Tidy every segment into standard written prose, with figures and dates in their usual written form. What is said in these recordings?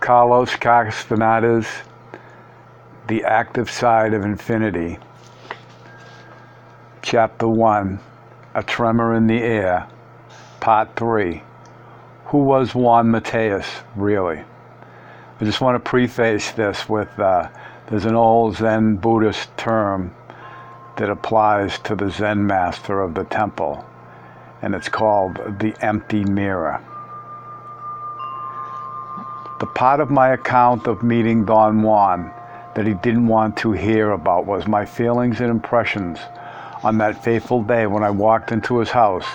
Carlos Castaneda's The Active Side of Infinity, Chapter 1, A Tremor in the Air, Part 3. Who was Juan Matus, really? I just want to preface this with, there's an old Zen Buddhist term that applies to the Zen master of the temple, and it's called the empty mirror. The part of my account of meeting Don Juan that he didn't want to hear about was my feelings and impressions on that fateful day when I walked into his house,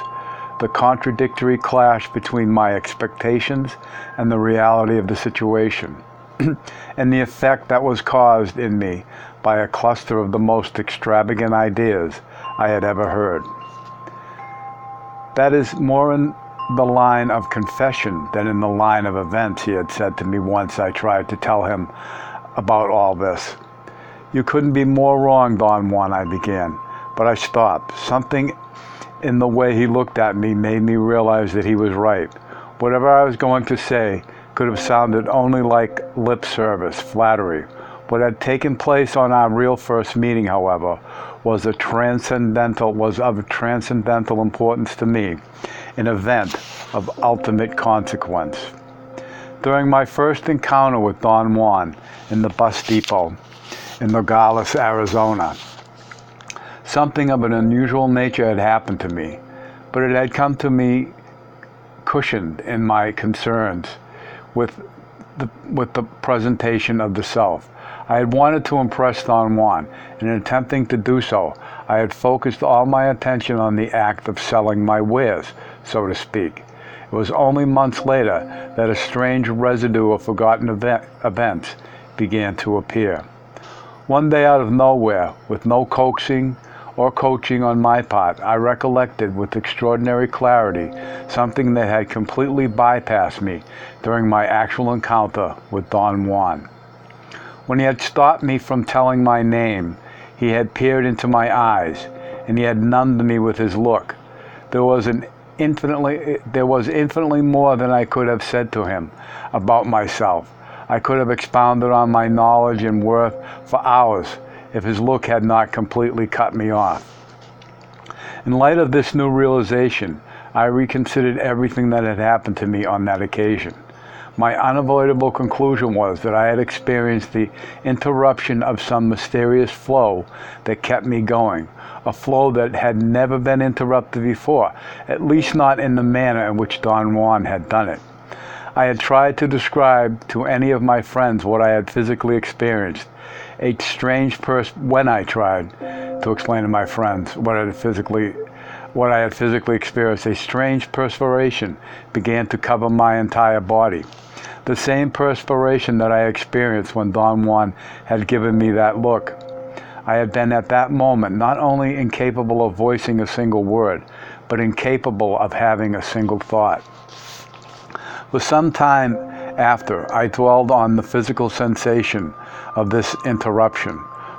the contradictory clash between my expectations and the reality of the situation, and the effect that was caused in me by a cluster of the most extravagant ideas I had ever heard. That is more in the line of confession than in the line of events, he had said to me once I tried to tell him about all this. You couldn't be more wrong, Don Juan, I began, but I stopped. Something in the way he looked at me made me realize that he was right. Whatever I was going to say could have sounded only like lip service, flattery. What had taken place on our real first meeting, however, was of transcendental importance to me, an event of ultimate consequence. During my first encounter with Don Juan in the bus depot in Nogales, Arizona, something of an unusual nature had happened to me, but it had come to me cushioned in my concerns with the presentation of the self. I had wanted to impress Don Juan, and in attempting to do so, I had focused all my attention on the act of selling my wares, so to speak. It was only months later that a strange residue of forgotten events began to appear. One day out of nowhere, with no coaxing or coaching on my part, I recollected with extraordinary clarity something that had completely bypassed me during my actual encounter with Don Juan. When he had stopped me from telling my name, he had peered into my eyes, and he had numbed me with his look. There was infinitely more than I could have said to him about myself. I could have expounded on my knowledge and worth for hours if his look had not completely cut me off. In light of this new realization, I reconsidered everything that had happened to me on that occasion. My unavoidable conclusion was that I had experienced the interruption of some mysterious flow that kept me going, a flow that had never been interrupted before, at least not in the manner in which Don Juan had done it. I had tried to describe to any of my friends what I had physically experienced. When I tried to explain to my friends what I had physically experienced, a strange perspiration began to cover my entire body. The same perspiration that I experienced when Don Juan had given me that look. I had been at that moment not only incapable of voicing a single word, but incapable of having a single thought. For some time after, I dwelled on the physical sensation of this interruption,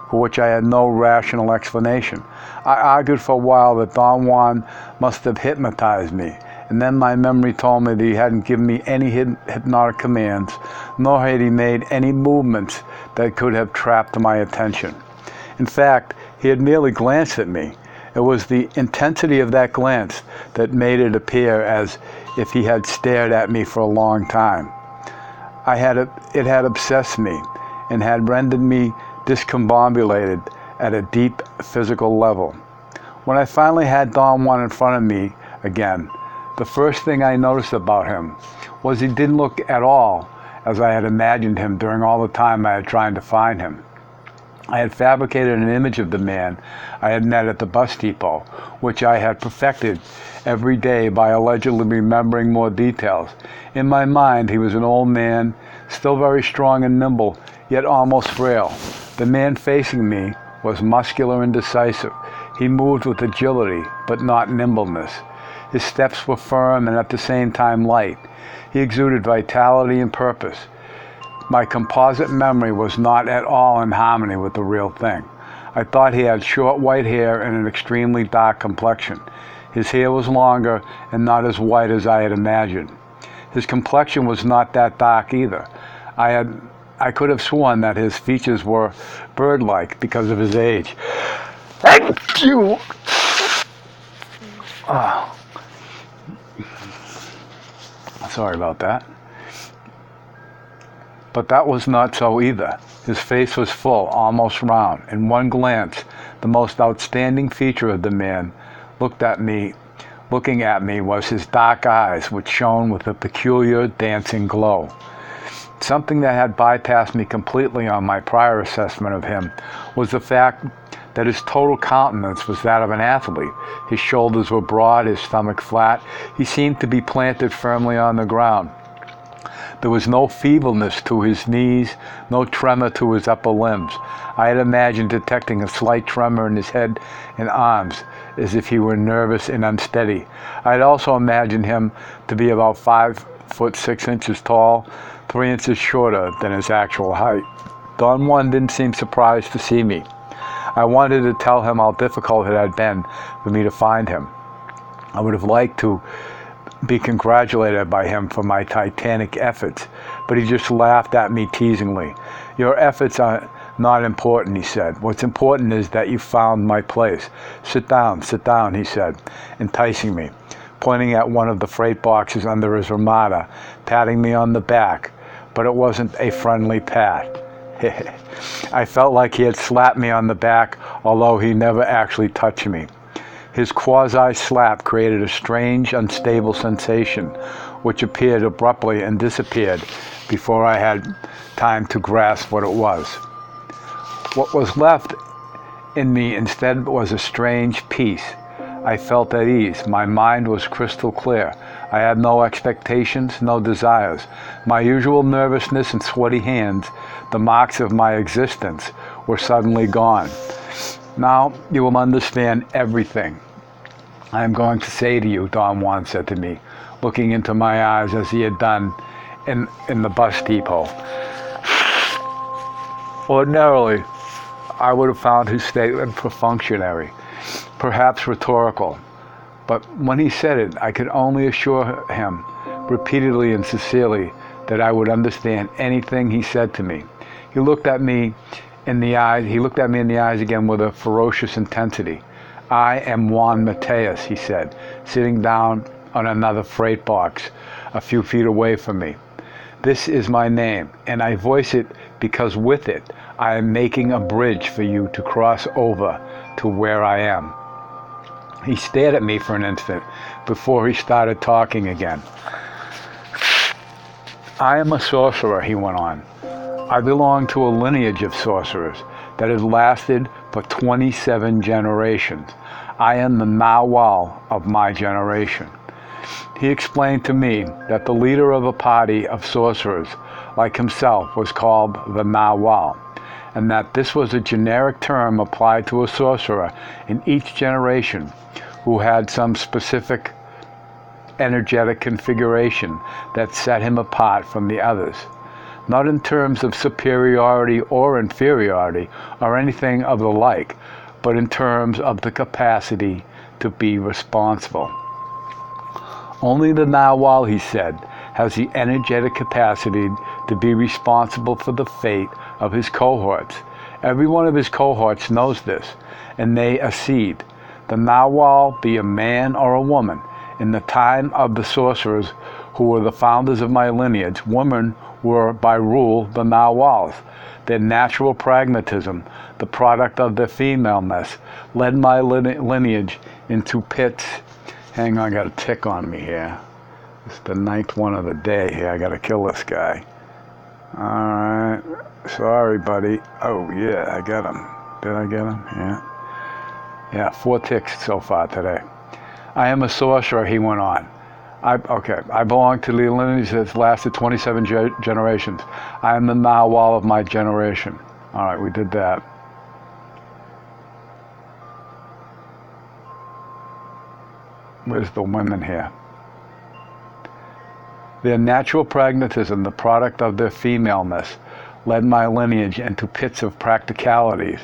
for which I had no rational explanation. I argued for a while that Don Juan must have hypnotized me, and then my memory told me that he hadn't given me any hypnotic commands, nor had he made any movements that could have trapped my attention. In fact, he had merely glanced at me. It was the intensity of that glance that made it appear as if he had stared at me for a long time. It had obsessed me and had rendered me discombobulated at a deep physical level. When I finally had Don Juan in front of me again, the first thing I noticed about him was he didn't look at all as I had imagined him during all the time I had tried to find him. I had fabricated an image of the man I had met at the bus depot, which I had perfected every day by allegedly remembering more details. In my mind, he was an old man, still very strong and nimble, yet almost frail. The man facing me was muscular and decisive. He moved with agility, but not nimbleness. His steps were firm and at the same time light. He exuded vitality and purpose. My composite memory was not at all in harmony with the real thing. I thought he had short white hair and an extremely dark complexion. His hair was longer and not as white as I had imagined. His complexion was not that dark either. I could have sworn that his features were bird-like because of his age. Thank you. Oh. Sorry about that. But that was not so either. His face was full, almost round. In one glance, the most outstanding feature of the man looking at me was his dark eyes, which shone with a peculiar dancing glow. Something that had bypassed me completely on my prior assessment of him was the fact that his total countenance was that of an athlete. His shoulders were broad, his stomach flat. He seemed to be planted firmly on the ground. There was no feebleness to his knees, no tremor to his upper limbs. I had imagined detecting a slight tremor in his head and arms, as if he were nervous and unsteady. I had also imagined him to be about 5'6" tall, 3 inches shorter than his actual height. Don Juan didn't seem surprised to see me. I wanted to tell him how difficult it had been for me to find him. I would have liked to be congratulated by him for my titanic efforts, but he just laughed at me teasingly. Your efforts are not important, he said. What's important is that you found my place. Sit down, he said, enticing me, pointing at one of the freight boxes under his Ramada, patting me on the back, but it wasn't a friendly pat. I felt like he had slapped me on the back, although he never actually touched me. His quasi-slap created a strange, unstable sensation, which appeared abruptly and disappeared before I had time to grasp what it was. What was left in me instead was a strange peace. I felt at ease. My mind was crystal clear. I had no expectations, no desires. My usual nervousness and sweaty hands, the marks of my existence, were suddenly gone. Now you will understand everything I am going to say to you, Don Juan said to me, looking into my eyes as he had done in the bus depot. Ordinarily, I would have found his statement perfunctory, perhaps rhetorical. But when he said it, I could only assure him, repeatedly and sincerely, that I would understand anything he said to me. He looked at me in the eyes again with a ferocious intensity. I am Juan Mateus, he said, sitting down on another freight box a few feet away from me. This is my name, and I voice it because with it I am making a bridge for you to cross over to where I am. He stared at me for an instant before he started talking again. I am a sorcerer, he went on. I belong to a lineage of sorcerers that has lasted for 27 generations. I am the Nawal of my generation. He explained to me that the leader of a party of sorcerers like himself was called the Nawal, and that this was a generic term applied to a sorcerer in each generation who had some specific energetic configuration that set him apart from the others. Not in terms of superiority or inferiority or anything of the like, but in terms of the capacity to be responsible. Only the Nawal, he said, has the energetic capacity to be responsible for the fate of his cohorts. Every one of his cohorts knows this, and they accede. The Nawal, be a man or a woman, in the time of the sorcerers who were the founders of my lineage, women were by rule the Nawals. Their natural pragmatism, the product of their femaleness, led my lineage into pits. Hang on, I got a tick on me here. It's the 9th one of the day here. I got to kill this guy. All right. Sorry, buddy. Oh, yeah, I got him. Did I get him? Yeah. Yeah, 4 ticks so far today. I am a sorcerer, he went on. I belong to the lineage that's lasted 27 generations. I am the Nawal of my generation. All right, we did that. Where's the women here? Their natural pragmatism, the product of their femaleness, led my lineage into pits of practicalities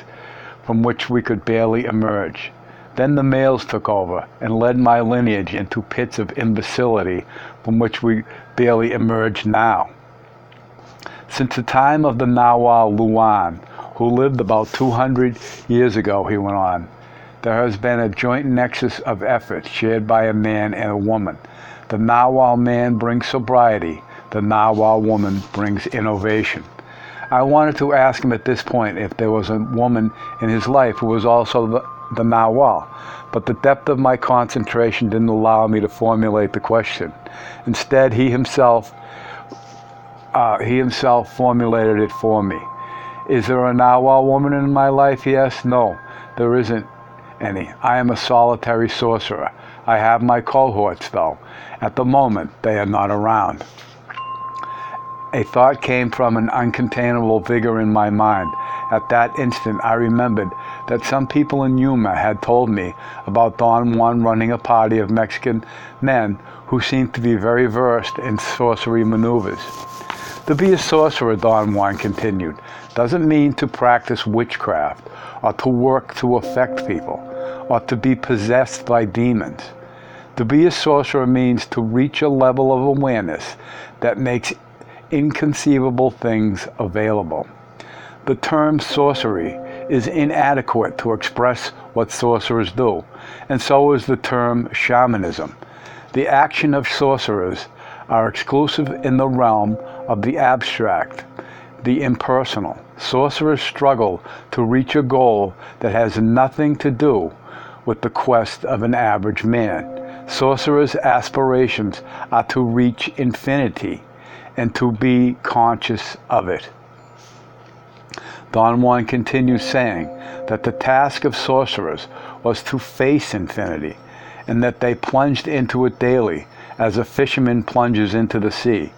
from which we could barely emerge. Then the males took over and led my lineage into pits of imbecility from which we barely emerge now. Since the time of the Nawal Luan, who lived about 200 years ago, he went on, there has been a joint nexus of effort shared by a man and a woman. The Nawal man brings sobriety. The Nawal woman brings innovation. I wanted to ask him at this point if there was a woman in his life who was also the Nawal, but the depth of my concentration didn't allow me to formulate the question. Instead, he himself formulated it for me. Is there a Nawal woman in my life? He asked. No, there isn't any. I am a solitary sorcerer. I have my cohorts, though. At the moment, they are not around. A thought came from an uncontainable vigor in my mind. At that instant, I remembered that some people in Yuma had told me about Don Juan running a party of Mexican men who seemed to be very versed in sorcery maneuvers. To be a sorcerer, Don Juan continued, doesn't mean to practice witchcraft or to work to affect people or to be possessed by demons. To be a sorcerer means to reach a level of awareness that makes inconceivable things available. The term sorcery is inadequate to express what sorcerers do, and so is the term shamanism. The action of sorcerers are exclusive in the realm of the abstract, the impersonal. Sorcerers struggle to reach a goal that has nothing to do with the quest of an average man. Sorcerers' aspirations are to reach infinity and to be conscious of it. Don Juan continues saying that the task of sorcerers was to face infinity, and that they plunged into it daily as a fisherman plunges into the sea.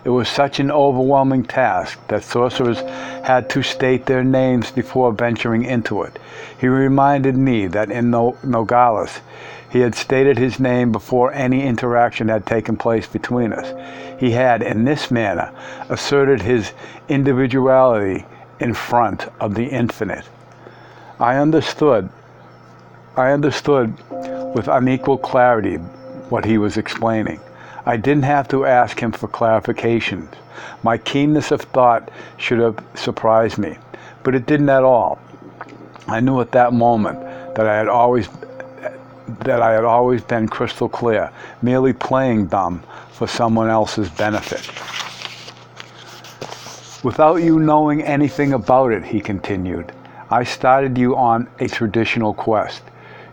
It was such an overwhelming task that sorcerers had to state their names before venturing into it. He reminded me that in Nogales, he had stated his name before any interaction had taken place between us. He had, in this manner, asserted his individuality in front of the infinite. I understood with unequal clarity what he was explaining. I didn't have to ask him for clarifications. My keenness of thought should have surprised me, but it didn't at all. I knew at that moment that I had always been crystal clear, merely playing dumb for someone else's benefit. Without you knowing anything about it, he continued, I started you on a traditional quest.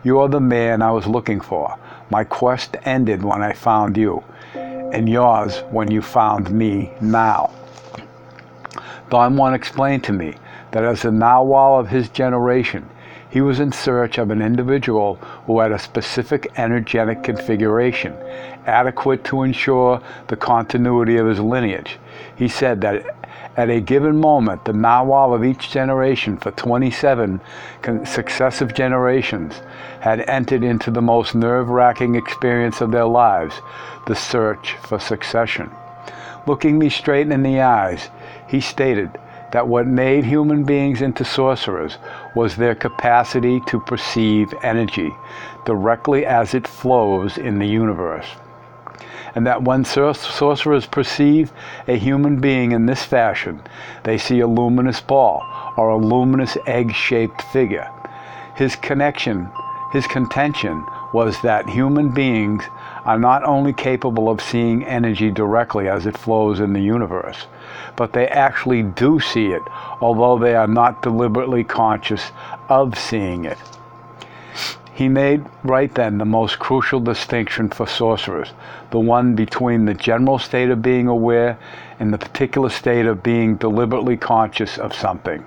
You are the man I was looking for. My quest ended when I found you, and yours when you found me now. Don Juan explained to me that as a Nawal of his generation, he was in search of an individual who had a specific energetic configuration, adequate to ensure the continuity of his lineage. He said that at a given moment, the Nawal of each generation for 27 successive generations had entered into the most nerve-wracking experience of their lives, the search for succession. Looking me straight in the eyes, he stated that what made human beings into sorcerers was their capacity to perceive energy directly as it flows in the universe. And that when sorcerers perceive a human being in this fashion, they see a luminous ball or a luminous egg-shaped figure. His contention was that human beings are not only capable of seeing energy directly as it flows in the universe, but they actually do see it, although they are not deliberately conscious of seeing it. He made right then the most crucial distinction for sorcerers, the one between the general state of being aware and the particular state of being deliberately conscious of something.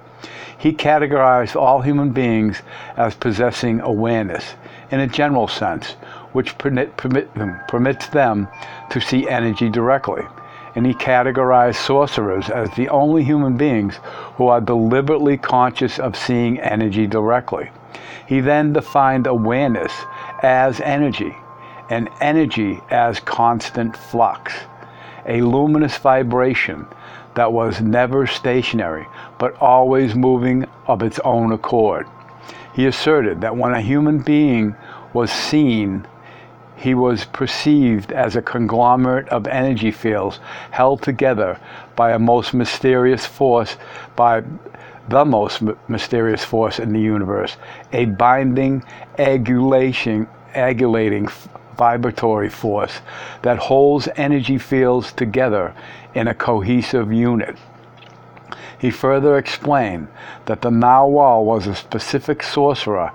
He categorized all human beings as possessing awareness, in a general sense, which permits them to see energy directly. And he categorized sorcerers as the only human beings who are deliberately conscious of seeing energy directly. He then defined awareness as energy, and energy as constant flux, a luminous vibration that was never stationary, but always moving of its own accord. He asserted that when a human being was seen, he was perceived as a conglomerate of energy fields held together by the most mysterious force in the universe, a binding, agulating vibratory force that holds energy fields together in a cohesive unit. He further explained that the Narwhal was a specific sorcerer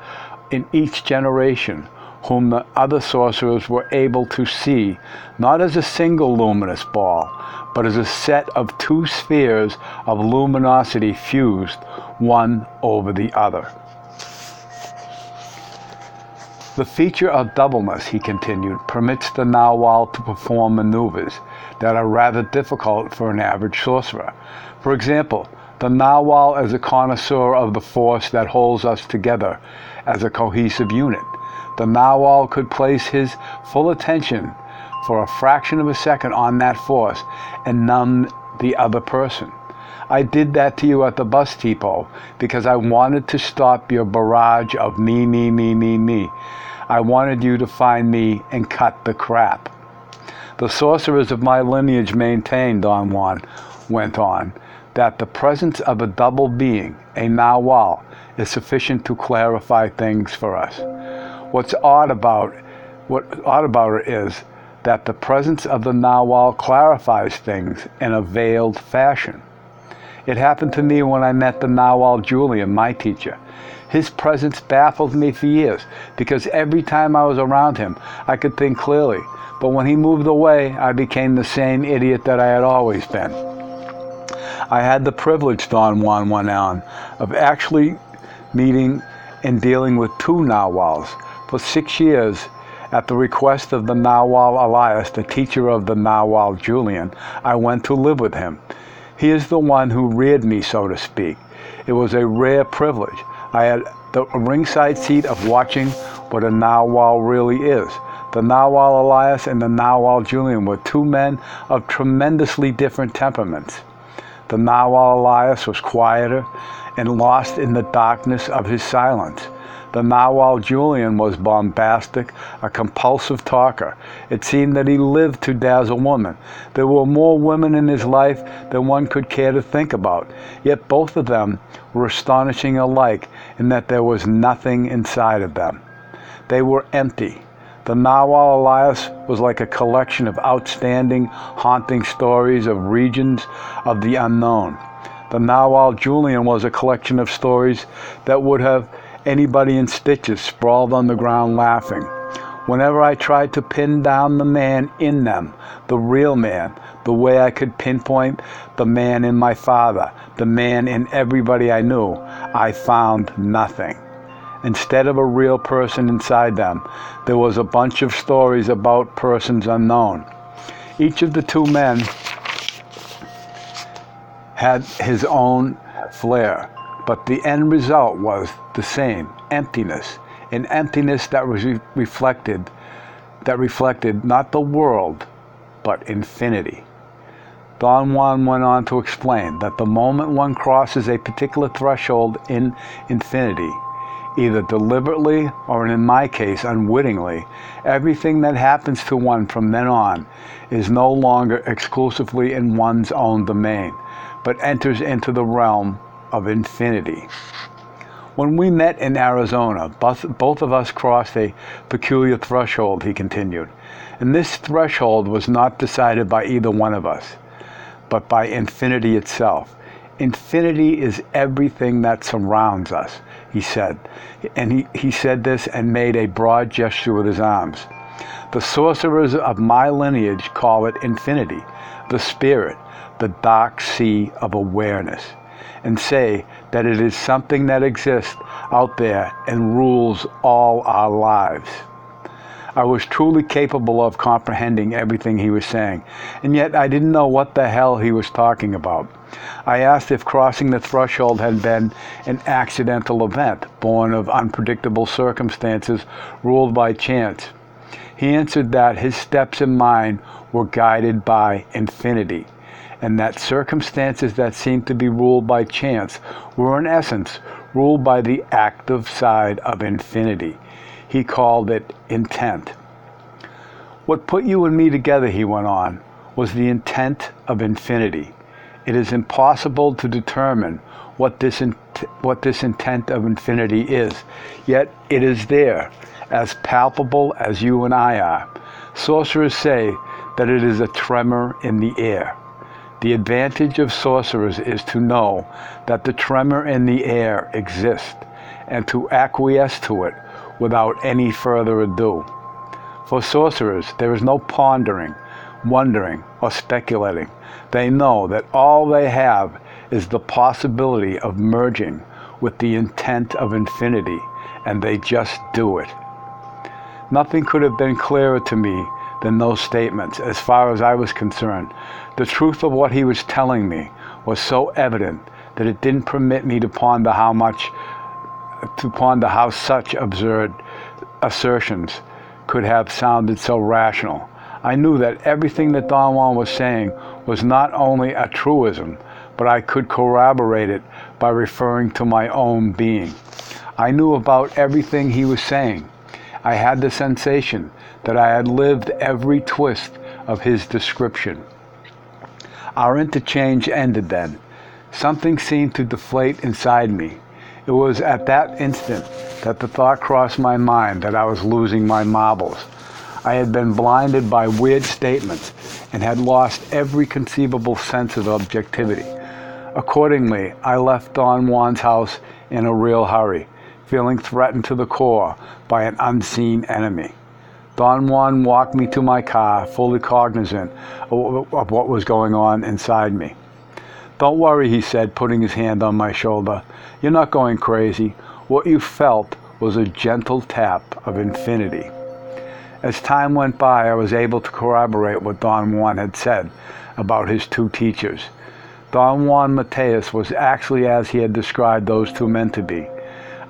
in each generation, whom the other sorcerers were able to see, not as a single luminous ball, but as a set of two spheres of luminosity fused one over the other. The feature of doubleness, he continued, permits the Narwhal to perform maneuvers that are rather difficult for an average sorcerer. For example, the Narwhal is a connoisseur of the force that holds us together as a cohesive unit. The Narwhal could place his full attention for a fraction of a second on that force and numb the other person. I did that to you at the bus depot because I wanted to stop your barrage of me. I wanted you to find me and cut the crap. The sorcerers of my lineage maintained, Don Juan went on, that the presence of a double being, a Narwhal, is sufficient to clarify things for us. What's odd about it is that the presence of the Narwhal clarifies things in a veiled fashion. It happened to me when I met the Narwhal Julian, my teacher. His presence baffled me for years because every time I was around him, I could think clearly. But when he moved away, I became the same idiot that I had always been. I had the privilege, Don Juan went on, of actually meeting and dealing with two Narwhals. For 6 years, at the request of the Narwhal Elias, the teacher of the Narwhal Julian, I went to live with him. He is the one who reared me, so to speak. It was a rare privilege. I had the ringside seat of watching what a Narwhal really is. The Narwhal Elias and the Narwhal Julian were two men of tremendously different temperaments. The Narwhal Elias was quieter and lost in the darkness of his silence. The Narwhal Julian was bombastic, a compulsive talker. It seemed that he lived to dazzle women. There were more women in his life than one could care to think about. Yet both of them were astonishing alike in that there was nothing inside of them. They were empty. The Narwhal Elias was like a collection of outstanding, haunting stories of regions of the unknown. The Narwhal Julian was a collection of stories that would have anybody in stitches sprawled on the ground laughing. Whenever I tried to pin down the man in them, the real man, the way I could pinpoint the man in my father, the man in everybody I knew, I found nothing. Instead of a real person inside them, there was a bunch of stories about persons unknown. Each of the two men had his own flair, but the end result was the same, emptiness, an emptiness that was reflected not the world, but infinity. Don Juan went on to explain that the moment one crosses a particular threshold in infinity, either deliberately or in my case unwittingly, everything that happens to one from then on is no longer exclusively in one's own domain, but enters into the realm of infinity. When we met in Arizona, both of us crossed a peculiar threshold, he continued. And this threshold was not decided by either one of us, but by infinity itself. Infinity is everything that surrounds us, he said. And he said this and made a broad gesture with his arms. The sorcerers of my lineage call it infinity, the spirit, the dark sea of awareness, and say that it is something that exists out there and rules all our lives. I was truly capable of comprehending everything he was saying, and yet I didn't know what the hell he was talking about. I asked if crossing the threshold had been an accidental event, born of unpredictable circumstances ruled by chance. He answered that his steps and mine were guided by infinity, and that circumstances that seemed to be ruled by chance were in essence ruled by the active side of infinity. He called it intent. What put you and me together, he went on, was the intent of infinity. It is impossible to determine what this intent of infinity is, yet it is there, as palpable as you and I are. Sorcerers say that it is a tremor in the air. The advantage of sorcerers is to know that the tremor in the air exists, and to acquiesce to it without any further ado. For sorcerers, there is no pondering, wondering, or speculating. They know that all they have is the possibility of merging with the intent of infinity, and they just do it. Nothing could have been clearer to me than those statements, as far as I was concerned. The truth of what he was telling me was so evident that it didn't permit me to ponder how such absurd assertions could have sounded so rational. I knew that everything that Don Juan was saying was not only a truism, but I could corroborate it by referring to my own being. I knew about everything he was saying. I had the sensation that I had lived every twist of his description. Our interchange ended then. Something seemed to deflate inside me. It was at that instant that the thought crossed my mind that I was losing my marbles. I had been blinded by weird statements and had lost every conceivable sense of objectivity. Accordingly, I left Don Juan's house in a real hurry, feeling threatened to the core by an unseen enemy. Don Juan walked me to my car, fully cognizant of what was going on inside me. "Don't worry," he said, putting his hand on my shoulder. "You're not going crazy. What you felt was a gentle tap of infinity." As time went by, I was able to corroborate what Don Juan had said about his two teachers. Don Juan Mateus was actually as he had described those two men to be.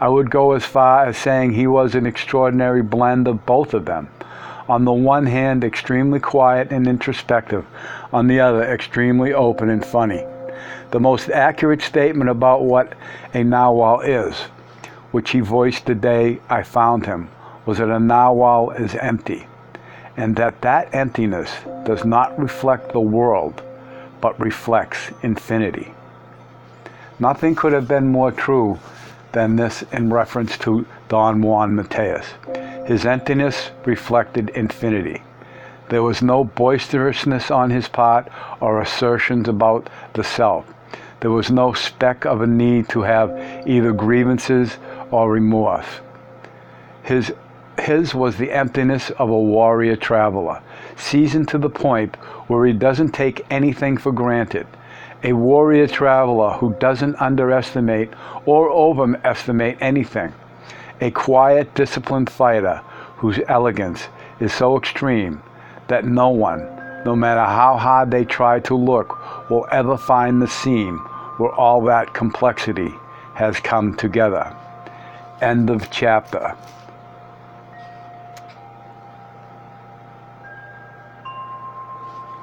I would go as far as saying he was an extraordinary blend of both of them. On the one hand, extremely quiet and introspective, on the other, extremely open and funny. The most accurate statement about what a narwhal is, which he voiced the day I found him, was that a narwhal is empty, and that emptiness does not reflect the world, but reflects infinity. Nothing could have been more true than this in reference to Don Juan Mateus. His emptiness reflected infinity. There was no boisterousness on his part or assertions about the self. There was no speck of a need to have either grievances or remorse. His was the emptiness of a warrior traveler, seasoned to the point where he doesn't take anything for granted. A warrior traveler who doesn't underestimate or overestimate anything. A quiet, disciplined fighter whose elegance is so extreme that no one, no matter how hard they try to look, will ever find the scene where all that complexity has come together. End of chapter.